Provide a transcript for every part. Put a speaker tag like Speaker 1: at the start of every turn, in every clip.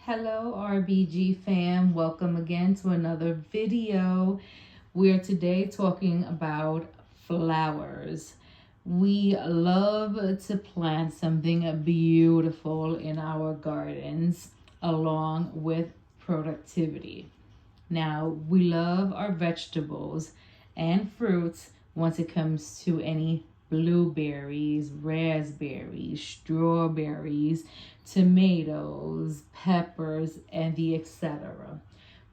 Speaker 1: Hello RBG fam, welcome again to another video. We're today talking about flowers. We love to plant something beautiful in our gardens along with productivity. Now, we love our vegetables and fruits once it comes to any blueberries, raspberries, strawberries, tomatoes, peppers, and the etc.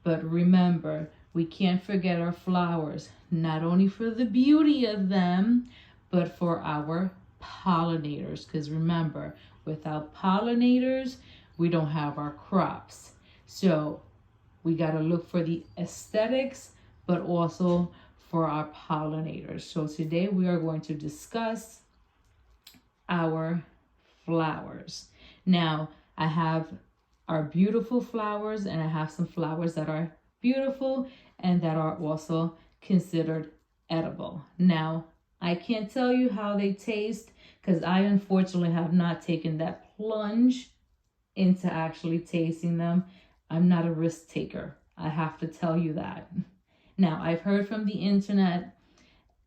Speaker 1: But remember, we can't forget our flowers, not only for the beauty of them, but for our pollinators. Because remember, without pollinators, we don't have our crops. So we got to look for the aesthetics, but also for our pollinators. So today we are going to discuss our flowers. Now, I have our beautiful flowers, and I have some flowers that are beautiful and that are also considered edible. Now, I can't tell you how they taste because I unfortunately have not taken that plunge into actually tasting them. I'm not a risk taker. I have to tell you that. Now, I've heard from the internet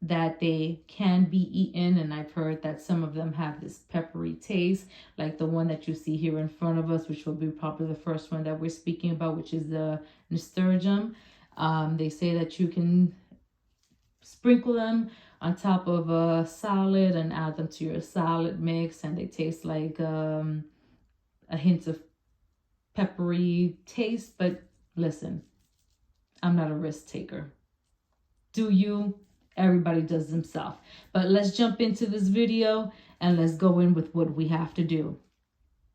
Speaker 1: that they can be eaten, and I've heard that some of them have this peppery taste, like the one that you see here in front of us, which will be probably the first one that we're speaking about, which is the Nasturtium. They say that you can sprinkle them on top of a salad and add them to your salad mix, and they taste like a hint of peppery taste. But listen, I'm not a risk taker. Do you? Everybody does themselves. But let's jump into this video and let's go in with what we have to do.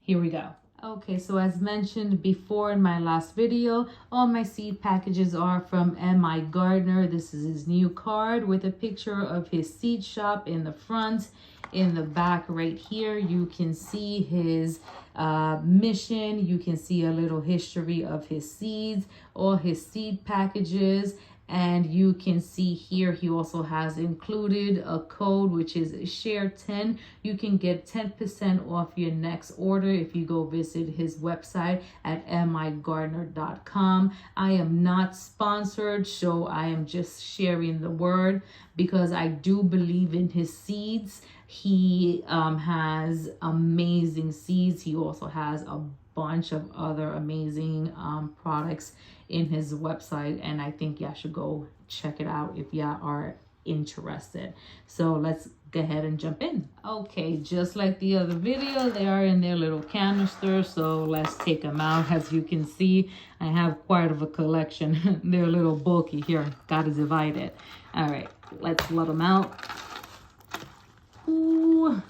Speaker 1: Here we go. Okay, so as mentioned before in my last video, all my seed packages are from M.I. Gardner. This is his new card with a picture of his seed shop in the front. In the back right here, you can see his mission. You can see a little history of his seeds, all his seed packages. And you can see here, he also has included a code, which is share 10. You can get 10% off your next order if you go visit his website at migardner.com. I am not sponsored, so I am just sharing the word because I do believe in his seeds. He has amazing seeds. He also has a bunch of other amazing products in his website, and I think y'all should go check it out if y'all are interested. So let's go ahead and jump in. Okay, just like the other video, they are in their little canisters, so let's take them out. As you can see, I have quite of a collection. They're a little bulky here, gotta divide it. All right, let's let them out. Ooh,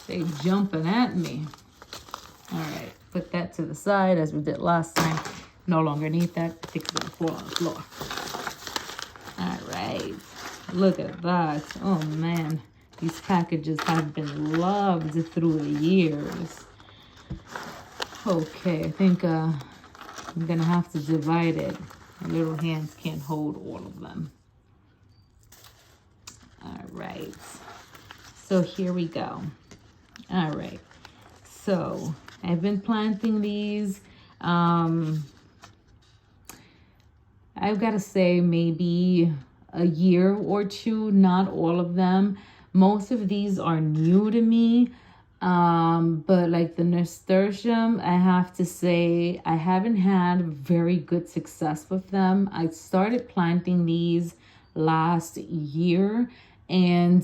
Speaker 1: they jumping at me. All right, put that to the side as we did last time. No longer need that. I think it's gonna fall on the floor. All right, look at that. Oh man, these packages have been loved through the years. Okay, I think I'm gonna have to divide it. My little hands can't hold all of them. All right, so here we go. All right, so I've been planting these. I've got to say maybe a year or two, not all of them. Most of these are new to me. But like the Nasturtium, I have to say I haven't had very good success with them. I started planting these last year, and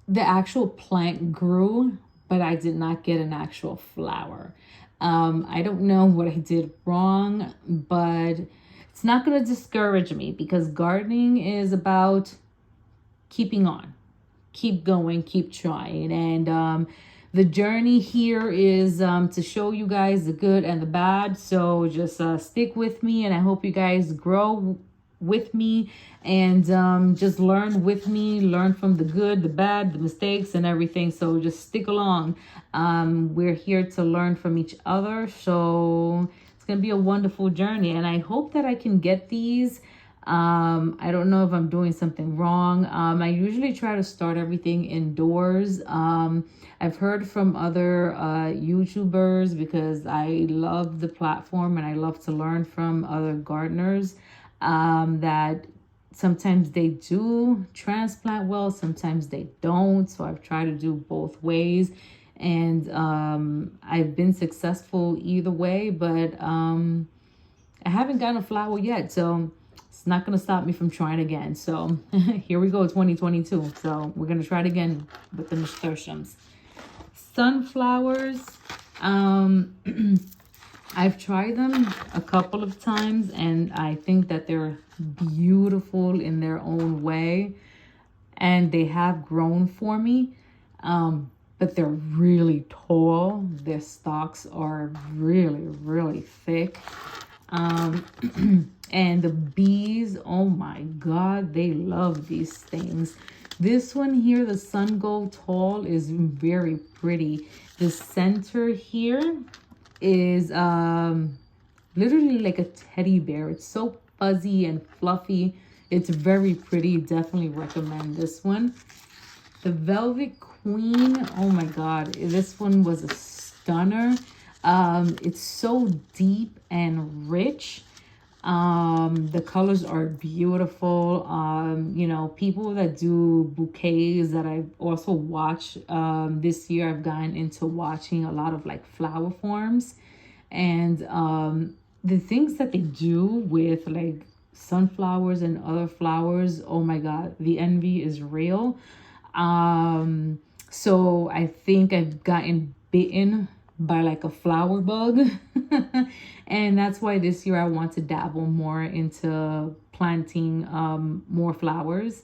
Speaker 1: the actual plant grew, but I did not get an actual flower. I don't know what I did wrong, but it's not going to discourage me because gardening is about keeping on, keep going, keep trying. And the journey here is to show you guys the good and the bad. So just stick with me, and I hope you guys grow with me and just learn with me, learn from the good, the bad, the mistakes, and everything. So just stick along. We're here to learn from each other, so it's gonna be a wonderful journey, and I hope that I can get these I don't know if I'm doing something wrong. I usually try to start everything indoors. I've heard from other YouTubers, because I love the platform and I love to learn from other gardeners, that sometimes they do transplant well, sometimes they don't. So I've tried to do both ways, and I've been successful either way, but I haven't gotten a flower yet, so it's not going to stop me from trying again. So here we go, 2022. So we're going to try it again with the nasturtiums. Sunflowers. I've tried them a couple of times, and I think that they're beautiful in their own way, and they have grown for me. But they're really tall. Their stalks are really, really thick. And the bees, oh my God, they love these things. This one here, the Sun Gold Tall, is very pretty. The center here is literally like a teddy bear. It's so fuzzy and fluffy. It's very pretty. Definitely recommend this one. The Velvet Queen, oh my God, this one was a stunner. It's so deep and rich. The colors are beautiful. You know, people that do bouquets that I also watch, this year I've gotten into watching a lot of like flower forms, and the things that they do with like sunflowers and other flowers, oh my God, the envy is real. So I think I've gotten bitten by like a flower bug. And that's why this year I want to dabble more into planting more flowers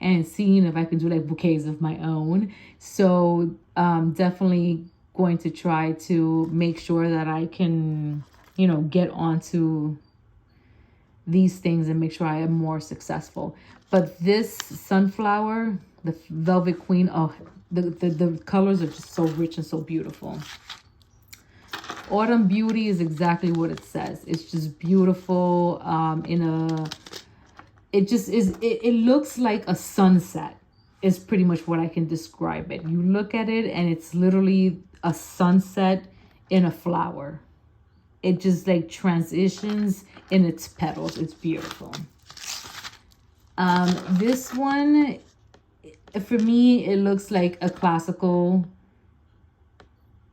Speaker 1: and seeing if I can do like bouquets of my own. So definitely going to try to make sure that I can, you know, get onto these things and make sure I am more successful. But this sunflower, the Velvet Queen, oh, the colors are just so rich and so beautiful. Autumn Beauty is exactly what it says. It's just beautiful. It just is, it looks like a sunset is pretty much what I can describe it. You look at it and it's literally a sunset in a flower. It just like transitions in its petals. It's beautiful. This one, for me, it looks like a classical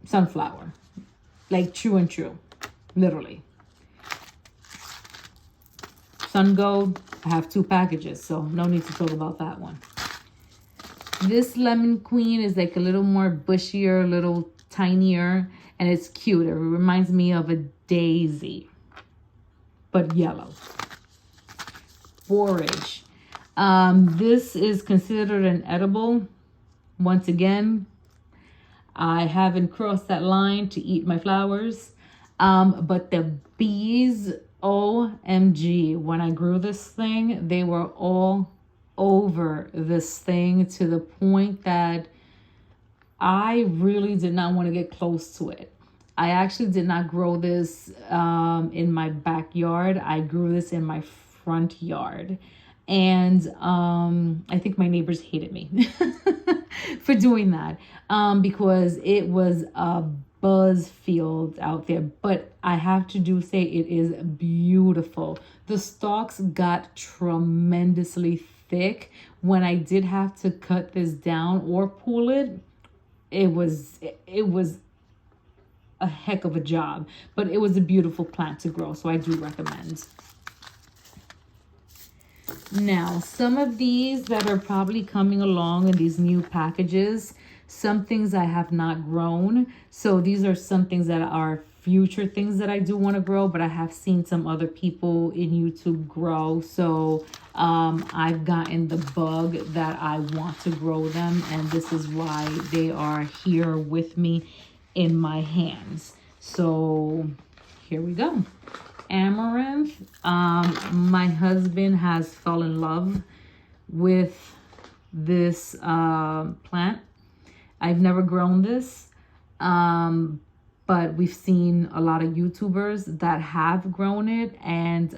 Speaker 1: sunflower. Like true and true, literally. Sun Gold, I have 2 packages, so no need to talk about that one. This Lemon Queen is like a little more bushier, a little tinier, and it's cute. It reminds me of a daisy, but yellow. Forage. This is considered an edible. Once again, I haven't crossed that line to eat my flowers. But the bees, OMG, when I grew this thing, they were all over this thing to the point that I really did not want to get close to it. I actually did not grow this in my backyard. I grew this in my front yard. And I think my neighbors hated me for doing that, because it was a buzz field out there. But I have to say it is beautiful. The stalks got tremendously thick. When I did have to cut this down or pull it, it was a heck of a job. But it was a beautiful plant to grow, so I do recommend. Now, some of these that are probably coming along in these new packages, some things I have not grown. So these are some things that are future things that I do want to grow, but I have seen some other people in YouTube grow. So I've gotten the bug that I want to grow them, and this is why they are here with me in my hands. So here we go. Amaranth. My husband has fell in love with this plant. I've never grown this, but we've seen a lot of YouTubers that have grown it, and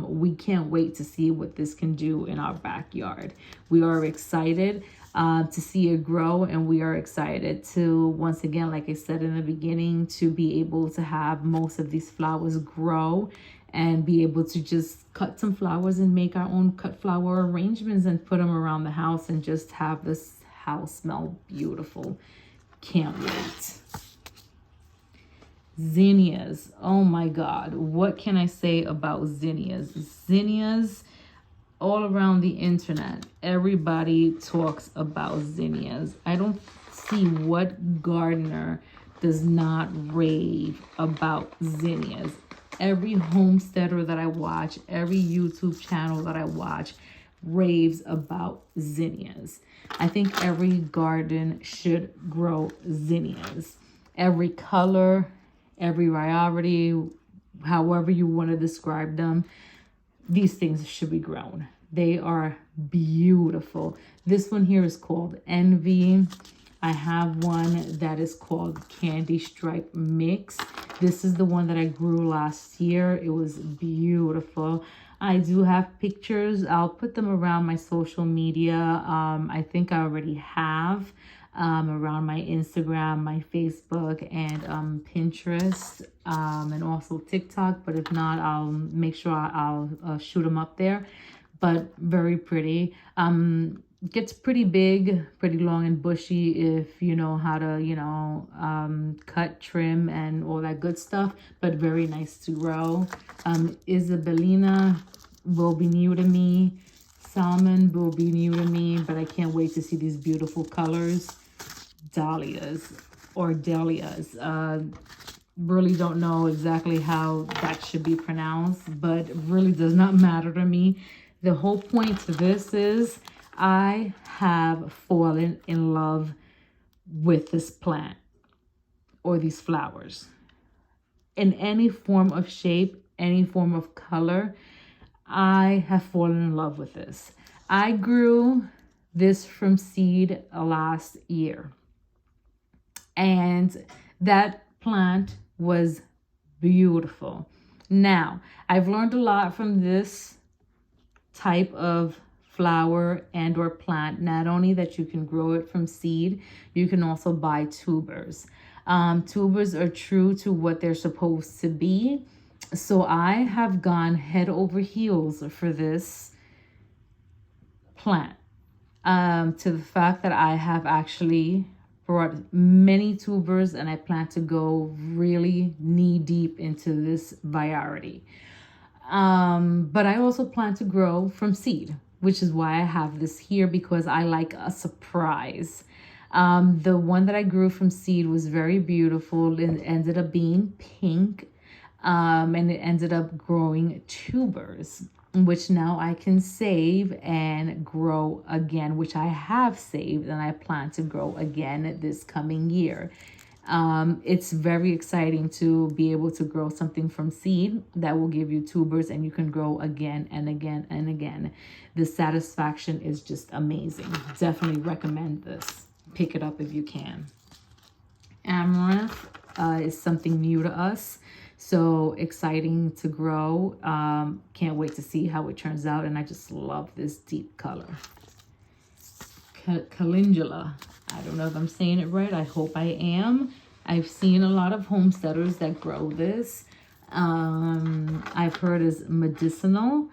Speaker 1: we can't wait to see what this can do in our backyard. We are excited to see it grow, and we are excited to, once again, like I said in the beginning, to be able to have most of these flowers grow and be able to just cut some flowers and make our own cut flower arrangements and put them around the house and just have this house smell beautiful. Can't wait. Zinnias. Oh my God. What can I say about zinnias? Zinnias, all around the internet, everybody talks about zinnias. I don't see what gardener does not rave about zinnias. Every homesteader that I watch, every YouTube channel that I watch raves about zinnias. I think every garden should grow zinnias. Every color, every variety, however you want to describe them, these things should be grown. They are beautiful. This one here is called Envy. I have one that is called Candy Stripe Mix. This is the one that I grew last year. It was beautiful. I do have pictures. I'll put them around my social media. I think I already have around my Instagram, my Facebook, and Pinterest, and also TikTok. But if not, I'll make sure I'll shoot them up there. But very pretty. Gets pretty big, pretty long and bushy if you know how to, cut, trim, and all that good stuff. But very nice to grow. Isabellina will be new to me. Salmon will be new to me, but I can't wait to see these beautiful colors. Dahlias or Dahlias. Really don't know exactly how that should be pronounced, but it really does not matter to me. The whole point to this is I have fallen in love with this plant or these flowers. In any form of shape, any form of color, I have fallen in love with this. I grew this from seed last year, and that plant was beautiful. Now, I've learned a lot from this type of flower and or plant. Not only that you can grow it from seed, you can also buy tubers. Tubers are true to what they're supposed to be. So I have gone head over heels for this plant, to the fact that I have actually brought many tubers, and I plan to go really knee deep into this variety. But I also plan to grow from seed, which is why I have this here, because I like a surprise. The one that I grew from seed was very beautiful and ended up being pink. And it ended up growing tubers, which now I can save and grow again, which I have saved and I plan to grow again this coming year. It's very exciting to be able to grow something from seed that will give you tubers and you can grow again and again and again. The satisfaction is just amazing. Definitely recommend this. Pick it up if you can. Amaranth is something new to us. So exciting to grow. Can't wait to see how it turns out. And I just love this deep color. Calendula. I don't know if I'm saying it right. I hope I am. I've seen a lot of homesteaders that grow this. I've heard it's medicinal.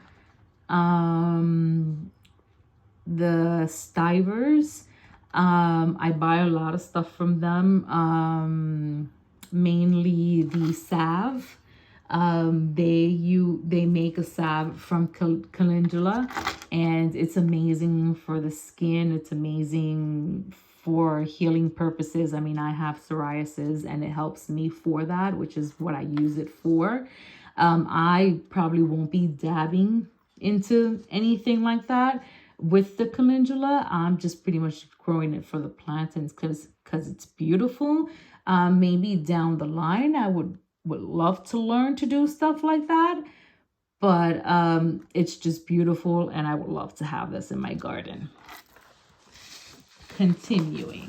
Speaker 1: The Stivers. I buy a lot of stuff from them. Mainly the salve. They make a salve from calendula, and it's amazing for the skin. It's amazing for healing purposes. I mean, I have psoriasis and it helps me for that, which is what I use it for. I probably won't be dabbing into anything like that with the calendula. I'm just pretty much growing it for the plant, and because it's beautiful. Maybe down the line, I would love to learn to do stuff like that. But it's just beautiful, and I would love to have this in my garden. Continuing.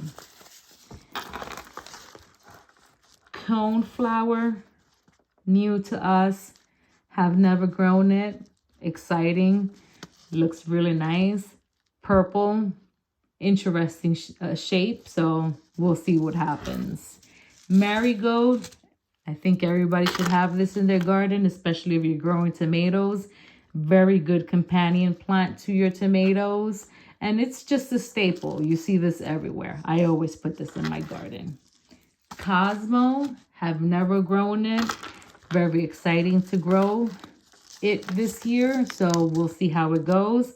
Speaker 1: cone flower, new to us, have never grown it. Exciting, looks really nice. Purple, interesting shape, so we'll see what happens. Marigold, I think everybody should have this in their garden, especially if you're growing tomatoes. Very good companion plant to your tomatoes. And it's just a staple. You see this everywhere. I always put this in my garden. Cosmo, have never grown it. Very exciting to grow it this year. So we'll see how it goes.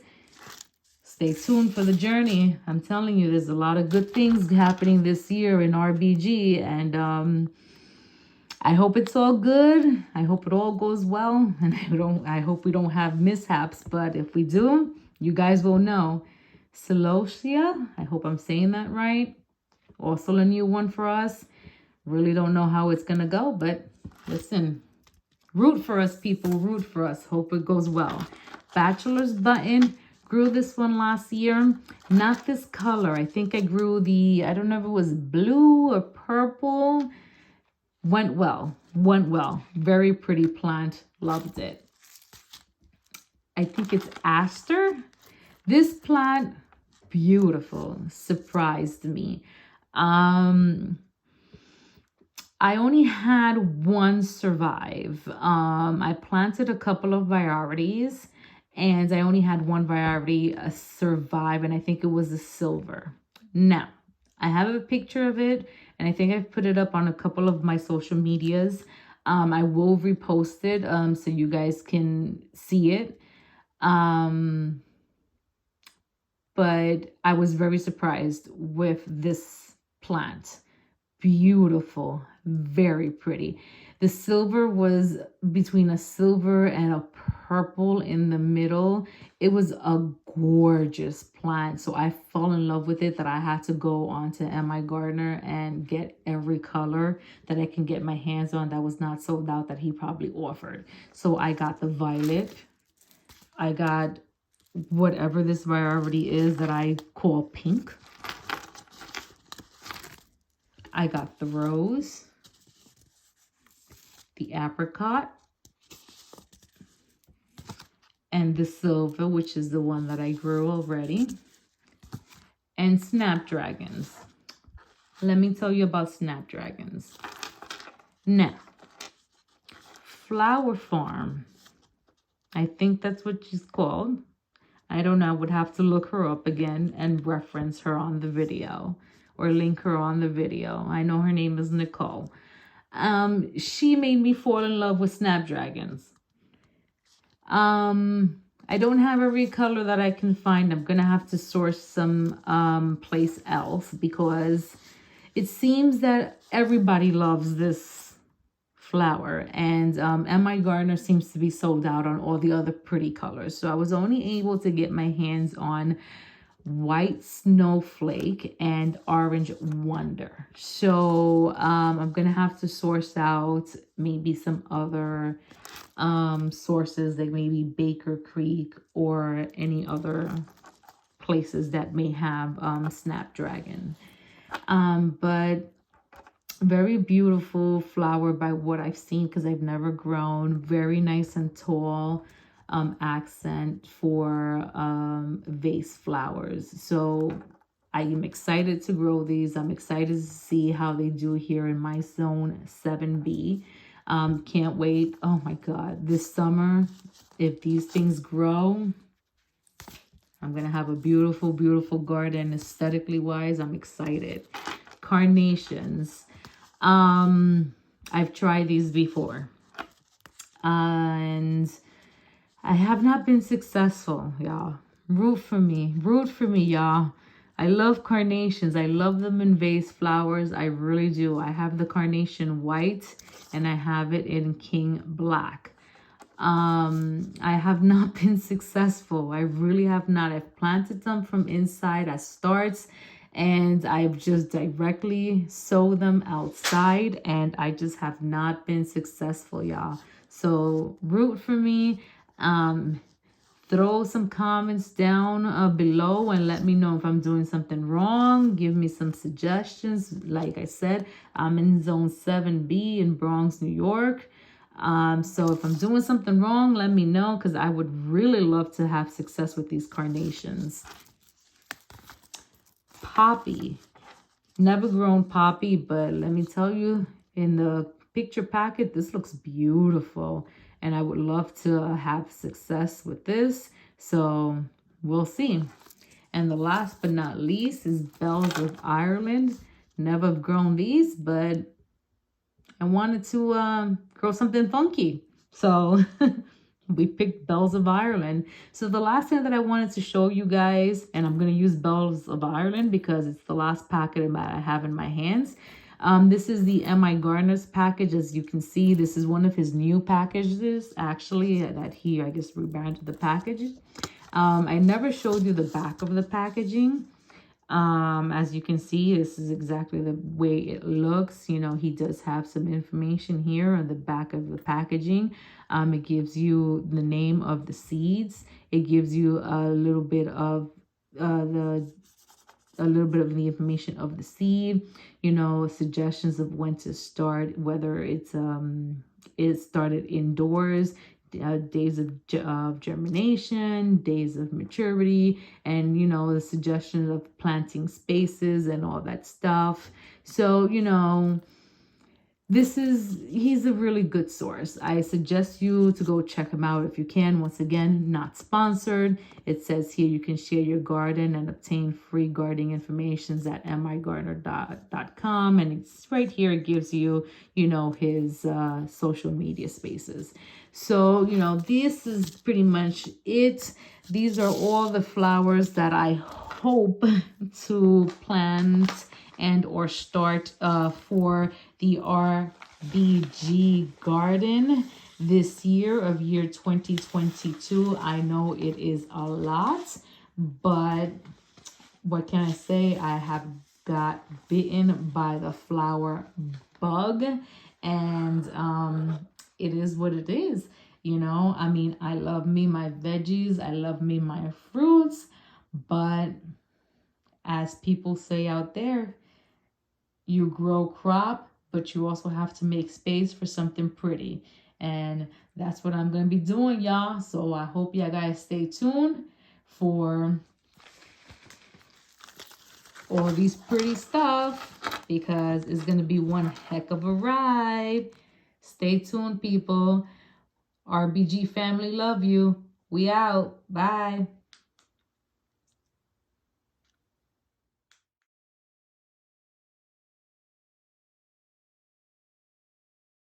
Speaker 1: Stay tuned for the journey. I'm telling you, there's a lot of good things happening this year in RBG. And I hope it's all good. I hope it all goes well. And I hope we don't have mishaps. But if we do, you guys will know. Celosia, I hope I'm saying that right. Also a new one for us. Really don't know how it's going to go. But listen, root for us, people. Root for us. Hope it goes well. Bachelor's Button. Grew this one last year. Not this color. I think I grew the, I don't know if it was blue or purple. Went well. Went well. Very pretty plant. Loved it. I think it's Aster. This plant, beautiful. Surprised me. I only had one survive. I planted a couple of varieties. And I only had one variety survive, and I think it was a silver. Now, I have a picture of it, and I think I've put it up on a couple of my social medias. I will repost it so you guys can see it. But I was very surprised with this plant. Beautiful, very pretty. The silver was between a silver and a purple in the middle. It was a gorgeous plant. So I fell in love with it that I had to go onto MI Gardener and get every color that I can get my hands on that was not sold out that he probably offered. So I got the violet. I got whatever this variety is that I call pink. I got the rose. The apricot, and the silver, which is the one that I grew already, and Snapdragons. Let me tell you about Snapdragons. Now, Flower Farm, I think that's what she's called. I don't know, I would have to look her up again and reference her on the video or link her on the video. I know her name is Nicole. She made me fall in love with Snapdragons. I don't have every color that I can find. I'm gonna have to source some place else because it seems that everybody loves this flower, and MI Gardener seems to be sold out on all the other pretty colors. So I was only able to get my hands on White Snowflake and Orange Wonder. So I'm gonna have to source out maybe some other sources, like maybe Baker Creek or any other places that may have Snapdragon. But very beautiful flower by what I've seen, because I've never grown. Very nice and tall. Accent for vase flowers. So I am excited to grow these. I'm excited to see how they do here in my zone 7B. Can't wait. Oh my God, this summer, if these things grow, I'm gonna have a beautiful, beautiful garden. Aesthetically wise, I'm excited. Carnations. I've tried these before, and I have not been successful, y'all. Root for me, y'all. I love carnations. I love them in vase flowers. I really do. I have the carnation white and I have it in king black. I have not been successful. I really have not. I've planted them from inside as starts, and I've just directly sowed them outside, and I just have not been successful, y'all. So root for me. throw some comments down below and let me know if I'm doing something wrong. Give me some suggestions. Like I said, I'm in zone 7B in Bronx, New York. So if I'm doing something wrong, let me know, because I would really love to have success with these carnations. Poppy. Never grown poppy, but let me tell you, in the picture packet, this looks beautiful. And I would love to have success with this. So we'll see. And the last but not least is Bells of Ireland. Never have grown these, but I wanted to grow something funky. So we picked Bells of Ireland. So the last thing that I wanted to show you guys, and I'm going to use Bells of Ireland because it's the last packet that I have in my hands. This is the M.I. Gardner's package. As you can see, this is one of his new packages, actually, that he, I guess, rebranded the package. I never showed you the back of the packaging. As you can see, this is exactly the way it looks. You know, he does have some information here on the back of the packaging. It gives you the name of the seeds. It gives you a little bit of the information of the seed, you know, suggestions of when to start, whether it's it started indoors, days of germination, days of maturity, and, you know, the suggestions of planting spaces and all that stuff. So, you know, he's a really good source. I suggest you to go check him out if you can. Once again, not sponsored. It says here you can share your garden and obtain free gardening information at migardener.com. And it's right here. It gives you, you know, his social media spaces. So, you know, this is pretty much it. These are all the flowers that I hope to plant and or start for the RBG garden this year of year 2022. I know it is a lot, but what can I say? I have got bitten by the flower bug, and it is what it is. You know, I mean, I love me my veggies, I love me my fruits, but as people say out there, you grow crop, but you also have to make space for something pretty. And that's what I'm going to be doing, y'all. So I hope you guys stay tuned for all these pretty stuff, because it's going to be one heck of a ride. Stay tuned, people. RBG family, love you. We out. Bye.